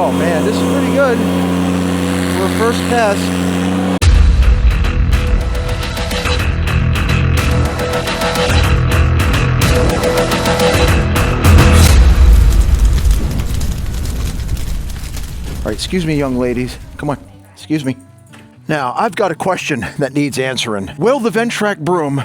Oh man, this is pretty good for a first pass. All right, excuse me, young ladies. Come on, excuse me. Now, I've got a question that needs answering. Will the Ventrac broom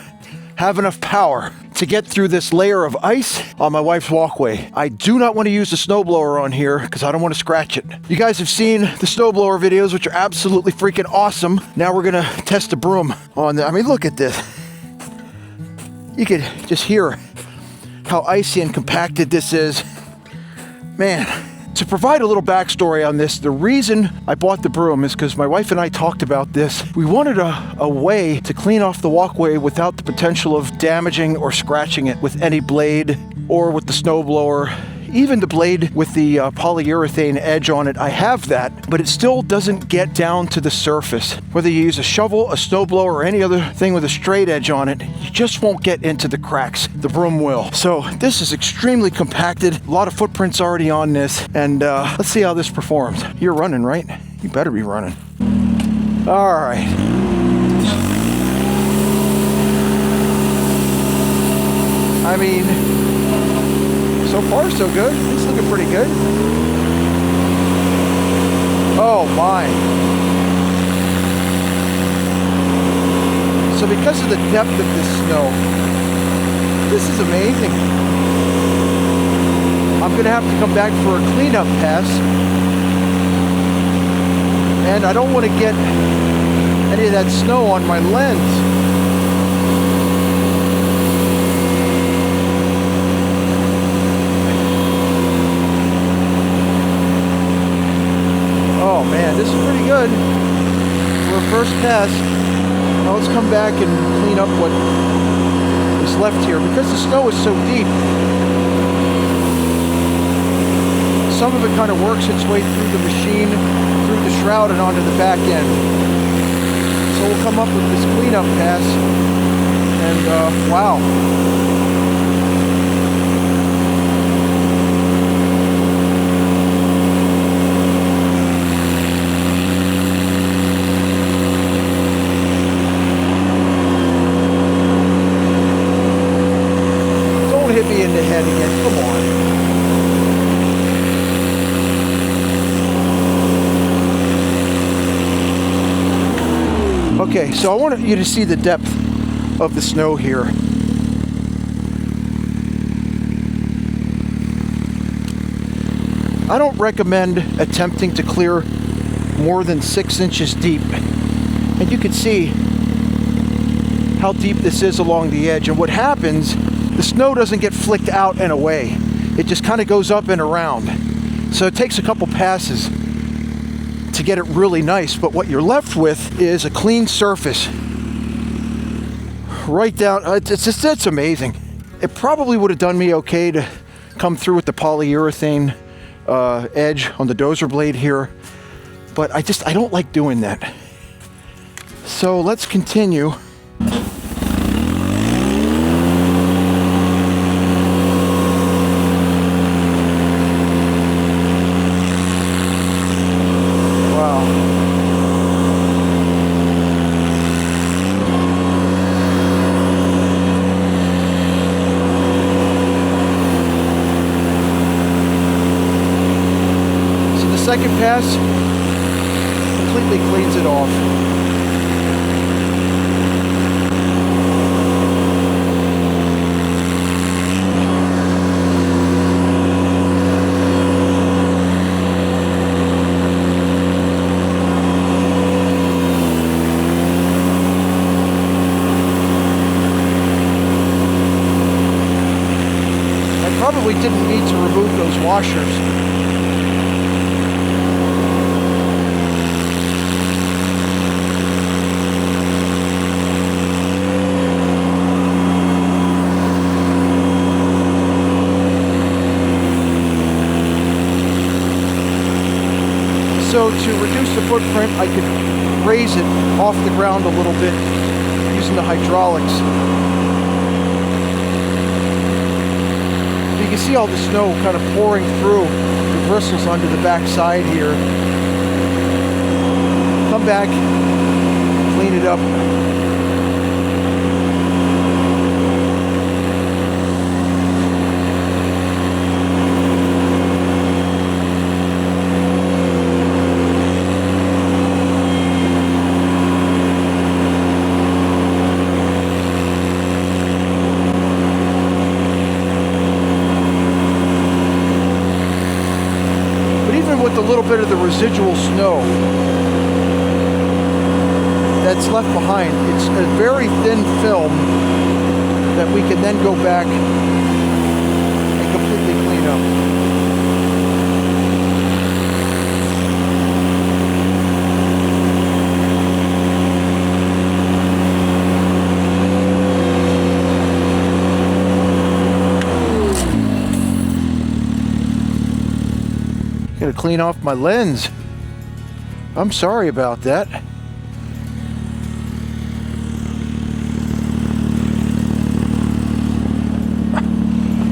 have enough power to get through this layer of ice on my wife's walkway? I do not want to use the snowblower on here because I don't want to scratch it. You guys have seen the snowblower videos, which are absolutely freaking awesome. Now we're gonna test the broom on the, I mean, look at this. You could just hear how icy and compacted this is. Man. To provide a little backstory on this, the reason I bought the broom is because my wife and I talked about this. We wanted a way to clean off the walkway without the potential of damaging or scratching it with any blade or with the snowblower. Even the blade with the polyurethane edge on it, I have that, but it still doesn't get down to the surface. Whether you use a shovel, a snowblower, or any other thing with a straight edge on it, you just won't get into the cracks. The broom will. So this is extremely compacted, a lot of footprints already on this, and let's see how this performs. You're running, right? You better be running. All right. I mean, so far, so good. It's looking pretty good. Oh my. So because of the depth of this snow, this is amazing. I'm gonna have to come back for a cleanup pass. And I don't want to get any of that snow on my lens. Oh man, this is pretty good for a first pass. Now let's come back and clean up what is left here. Because the snow is so deep, some of it kind of works its way through the machine, through the shroud and onto the back end. So we'll come up with this cleanup pass and wow. Hit me in the head again, come on. Okay, so I want you to see the depth of the snow here. I don't recommend attempting to clear more than 6 inches deep. And you can see how deep this is along the edge. And what happens, the snow doesn't get flicked out and away. It just kind of goes up and around. So it takes a couple passes to get it really nice, but what you're left with is a clean surface. Right down, it's amazing. It probably would have done me okay to come through with the polyurethane edge on the dozer blade here, but I don't like doing that. So let's continue. Second pass completely cleans it off. I probably didn't need to remove those washers. So to reduce the footprint, I could raise it off the ground a little bit using the hydraulics. You can see all the snow kind of pouring through the bristles onto the back side here. Come back, clean it up. With a little bit of the residual snow that's left behind, it's a very thin film that we can then go back and completely clean up. Gonna clean off my lens. I'm sorry about that.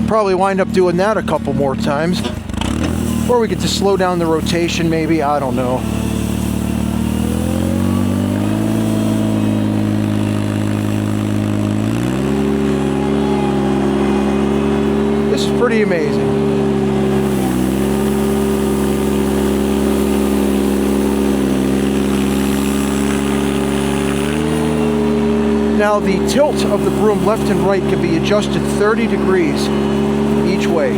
Probably wind up doing that a couple more times. Or we get to slow down the rotation maybe, I don't know. This is pretty amazing. Now the tilt of the broom left and right can be adjusted 30 degrees each way.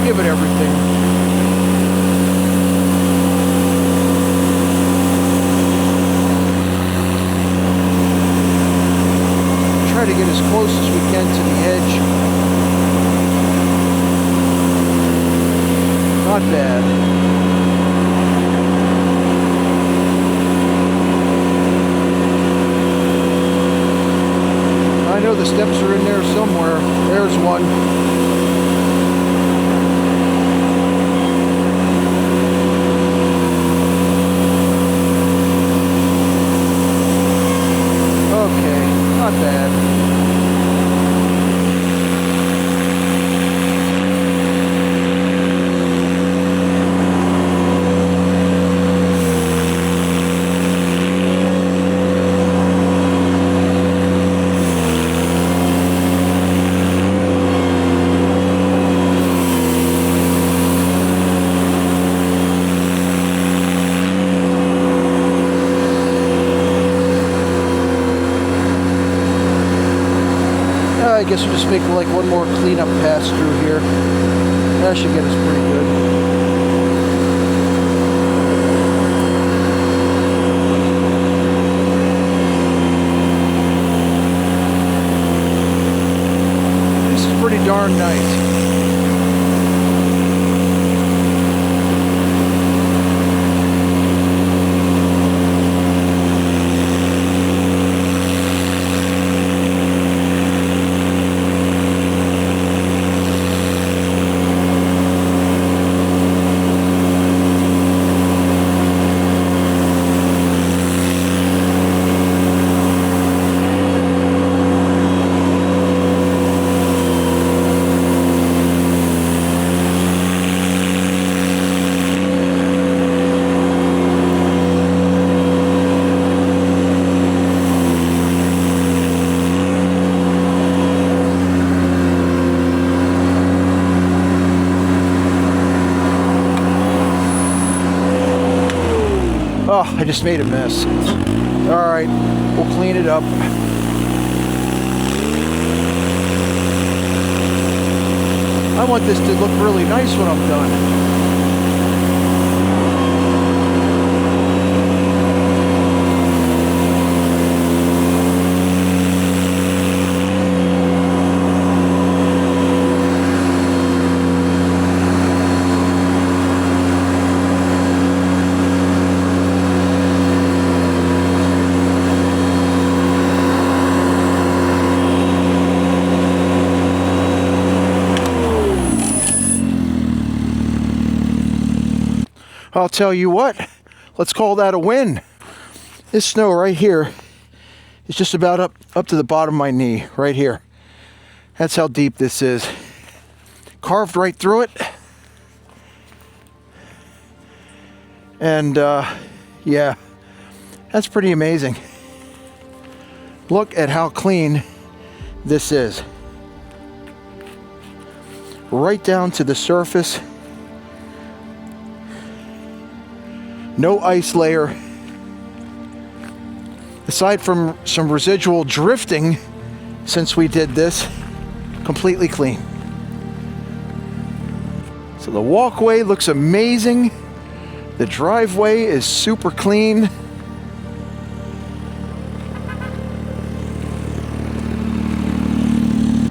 Give it everything. Try to get as close as we can to the edge. Not bad. I know the steps are in there somewhere. There's one. Not bad. I guess we'll just make like one more cleanup pass through here. That should get us pretty good. This is pretty darn nice. Oh, I just made a mess. All right, we'll clean it up. I want this to look really nice when I'm done. I'll tell you what, let's call that a win. This snow right here is just about up to the bottom of my knee, right here. That's how deep this is. Carved right through it. And yeah, that's pretty amazing. Look at how clean this is. Right down to the surface. No ice layer. Aside from some residual drifting since we did this, completely clean. So the walkway looks amazing. The driveway is super clean.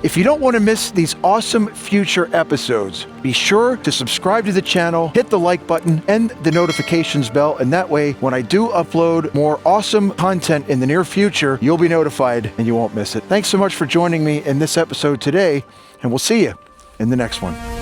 If you don't want to miss these awesome future episodes, be sure to subscribe to the channel, hit the like button and the notifications bell, and that way when I do upload more awesome content in the near future, you'll be notified and you won't miss it. Thanks so much for joining me in this episode today, and we'll see you in the next one.